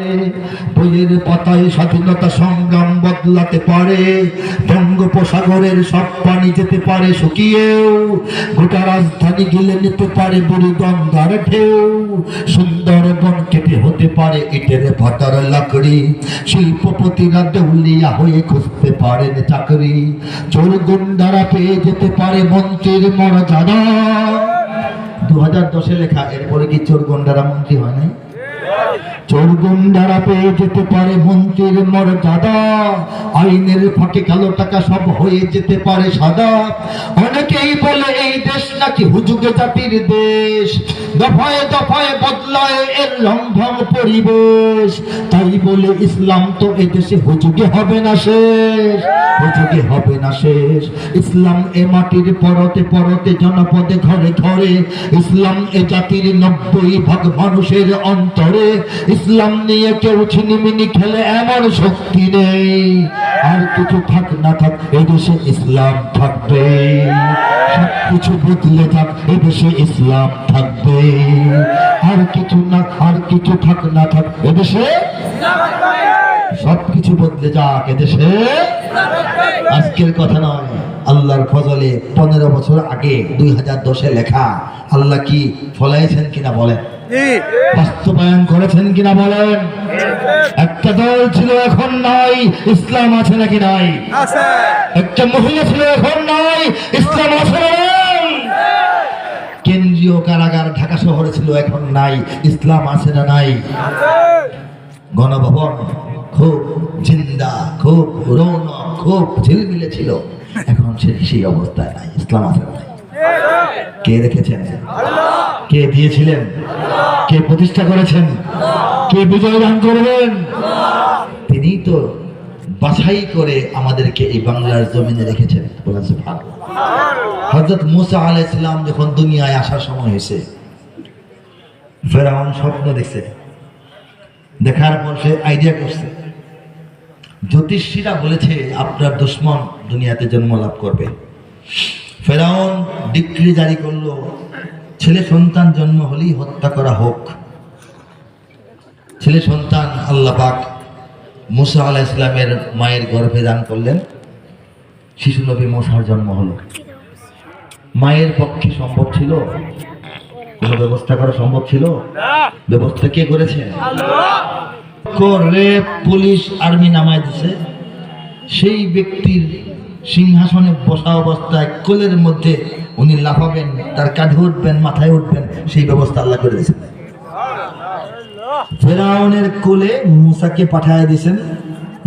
পারে, বইয়ের পাতায় স্বাধীনতা সংগ্রাম বদলাতে পারে, বঙ্গোপসাগরের সব পানি যেতে পারে শুকিয়েও, গোটা রাজধানী গিলে নিতে পারে বুড়ি গঙ্গার ঢেউ, সুন্দরবন কেটে হতে পারে ইটের ভাটার লাকড়ি, শিল্পপতিরা দেউলিয়া হয়ে খুঁজতে পারেন চাকরি, চোর গুন্ডারা পেয়ে যেতে পারে মন্ত্রীর মর্যাদা। 2010-এ লেখা, এরপরে কি চোর গুন্ডারা মন্ত্রী হয় নাই? চোর গুন্ডারা পেয়ে যেতে পারে মন্ত্রীর মর্যাদা, আইনের ফাঁকে কালো টাকা সব হয়ে যেতে পারে সাদা। অনেকেই বলে এই দেশ নাকি হুজুগে জাতির দেশ, দফায় দফায় বদলায় এর রংঢং পরিবেশ, তাই বলে ইসলাম তো এ দেশে হুজুগে হবে না শেষ, হুজুগে হবে না শেষ। ইসলাম এ মাটির পরতে পরতে জনপদে ঘরে ঘরে, ইসলাম এ জাতির 90% মানুষের অন্তরে, ইসলাম নিয়ে কেউ ছিনিমিনি খেলে এমন শক্তি নেই, আর কিছু থাক না থাক এদেশে ইসলাম থাকবে, সবকিছু বদলে থাক এদেশে ইসলাম থাকবে, আর কিছু না, আর কিছু থাক না থাক এদেশে সবকিছু বদলে যাক এদেশে। আজকের কথা নয়, আল্লাহর ফজলে 15 বছর আগে 2010-এ লেখা, আল্লাহ কি ফলাইছেন কিনা বলেন, বাস্তবায়ন করেছেন কিনা বলেন। একটা দল ছিল এখন নাই, ইসলাম আছে নাকি নাই? একটা মহিলা ছিল এখন নাই, ইসলাম আছে না নাই? কেন্দ্রীয় কারাগার ঢাকা শহরে ছিল এখন নাই, ইসলাম আছে না নাই? গণভবন খুব জিন্দা, খুব রৌনক, খুব ঝিলমিলে ছিল, এখন সেই অবস্থায় নাই, ইসলাম আছে না নাই? কে রেখেছেন? কে দিয়েছিলেন? কে প্রতিষ্ঠা করেছেন? কে বিজয় দান করবেন? তিনি তো বাছাই করে আমাদেরকে এই বাংলার জমিনে রেখেছেন। বলেন সুবহানাল্লাহ। হযরত মুসা আলাইহিস সালাম যখন দুনিয়ায় আসার সময় হয়েছে, ফেরাউন স্বপ্ন দেখছে, দেখার পর সে আইডিয়া করছে, জ্যোতিষীরা বলেছে আপনার দুশমন দুনিয়াতে জন্ম লাভ করবে। ফেরাউন ডিক্রি জারি করলো, ছেলে সন্তান জন্ম হলেই হত্যা করা হোক। ছেলে সন্তান আল্লাহ পাক মুসা আলাইহিস সালামের মায়ের গর্ভে দান করলেন, শিশু নবী মুসার জন্ম হলো। মায়ের পক্ষে সম্ভব ছিল? কোনো ব্যবস্থা করা সম্ভব ছিল? ব্যবস্থা কে করেছে? রেপ পুলিশ আর্মি নামায় দিছে, সেই ব্যক্তির সিংহাসনে বসা অবস্থায় কোলের মধ্যে উনি লাফাবেন, তার কাঁধে উঠবেন, মাথায় উঠবেন, সেই ব্যবস্থা আল্লাহ করে দিয়েছেন। ফেরাউনের কোলে মুসাকে পাঠিয়ে দিয়েছেন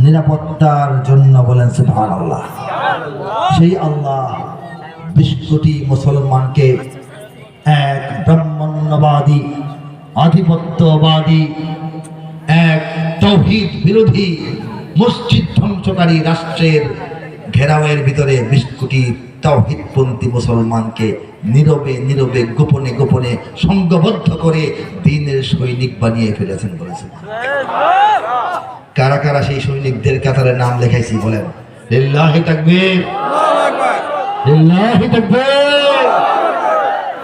নিরাপত্তার জন্য। বলেন সুবহানাল্লাহ। সেই আল্লাহ 20 কোটি মুসলমানকে এক ব্রাহ্মণ্যবাদী, আধিপত্যবাদী, এক তাওহীদ বিরোধী, মসজিদ ধ্বংসকারী রাষ্ট্রের ঘেরাওয়ের ভিতরে 20 কোটি তাওহীদপন্থী মুসলমানকে নীরবে নীরবে গোপনে গোপনে সংঘবদ্ধ করে দ্বীনের সৈনিক বানিয়ে ফেলেছেন। বলেছেন কারা কারা সেই সৈনিকদের কাতারে নাম লেখাইছি? বলেন লিল্লাহি তাকবীর, লিল্লাহি তাকবীর।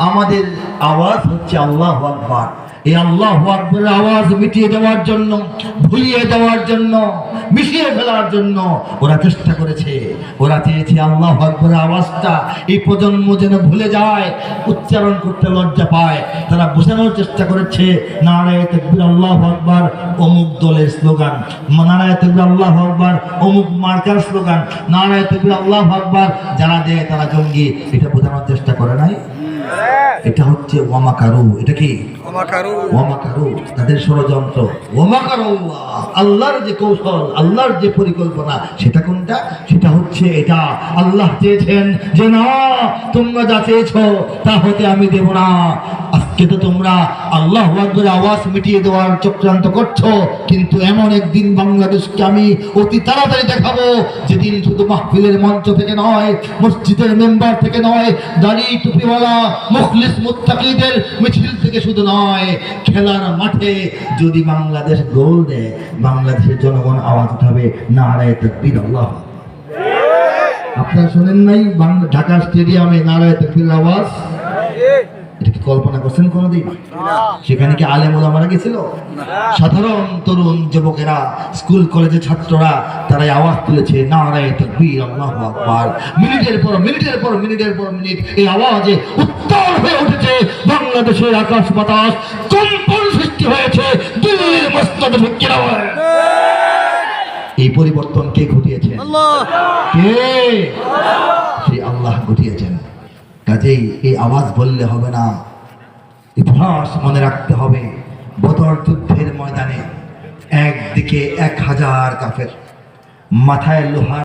আমাদের আওয়াজ হচ্ছে আল্লাহু আকবার। এই আল্লাহু আকবার আওয়াজ মিটিয়ে দেওয়ার জন্য, ভুলিয়ে দেওয়ার জন্য, মিশিয়ে ফেলার জন্য ওরা চেষ্টা করেছে। ওরা চেয়েছে আল্লাহু আকবার আওয়াজটা এই প্রজন্ম যেন ভুলে যায়, উচ্চারণ করতে লজ্জা পায়। তারা বোঝানোর চেষ্টা করেছে নারায়ে তাকবীর আল্লাহু আকবার অমুক দলের স্লোগান, নারায়ে তাকবীর আল্লাহু আকবার অমুক মার্কার স্লোগান, নারায়ে তাকবীর আল্লাহু আকবার যারা দেয় তারা জঙ্গি। এটা বোঝানোর চেষ্টা করে নাই? এটা হচ্ছে ওয়ামাকারু। এটা কি ওয়ামাকারু? তাদের ষড়যন্ত্র। ওয়ামাকারুল্লাহ, আল্লাহর যে কৌশল, আল্লাহর যে পরিকল্পনা, সেটা কোনটা? সেটা হচ্ছে এটা। আল্লাহ চেয়েছেন যে না, তোমরা যা চেয়েছো তা হতে আমি দেব না। আজকে তো তোমরা আল্লাহু আকবার আওয়াজ মিটিয়ে দেওয়ার চক্রান্ত করছো, কিন্তু এমন একদিন বাংলাদেশকে আমি অতি তাড়াতাড়ি দেখাবো, যেদিন শুধু মাহফিলের মঞ্চ থেকে নয়, মসজিদের মেম্বার থেকে নয়, দাড়ি টুপিওয়ালা মুখলিস মুত্তাকিদের মিছিল থেকে শুধু নয়, খেলার মাঠে যদি বাংলাদেশ গোল দেয়, বাংলাদেশের জনগণ আওয়াজ উঠাবে নারায়ে তাকবীর আল্লাহ। আপনারা শুনেন নাই ঢাকা স্টেডিয়ামে নারায়ে তাকবীর আওয়াজ? এটা কি কল্পনা করছেন কোনোদিন? সেখানে কি আলেম ওলামারা গেছিল? সাধারণ তরুণ যুবকেরা, স্কুল কলেজের ছাত্ররা তারাই আওয়াজ তুলেছে নারায়ে তাকবীর, আল্লাহু আকবার। মিনিটের পর মিনিট এই আওয়াজে উত্তর হয়ে উঠেছে বাংলাদেশের আকাশ বাতাস, কম্পন সৃষ্টি হয়েছে দিল্লির মসনদে। ঠিক কিনা বলেন? এই পরিবর্তন কে ঘটিয়েছেন? কে? সেই আল্লাহ ঘটিয়েছেন। কাজেই এই আওয়াজ বললে হবে না, ইতিহাস মনে রাখতে হবে। বদর যুদ্ধের ময়দানে একদিকে 1000 কাফের, মাথায় লোহার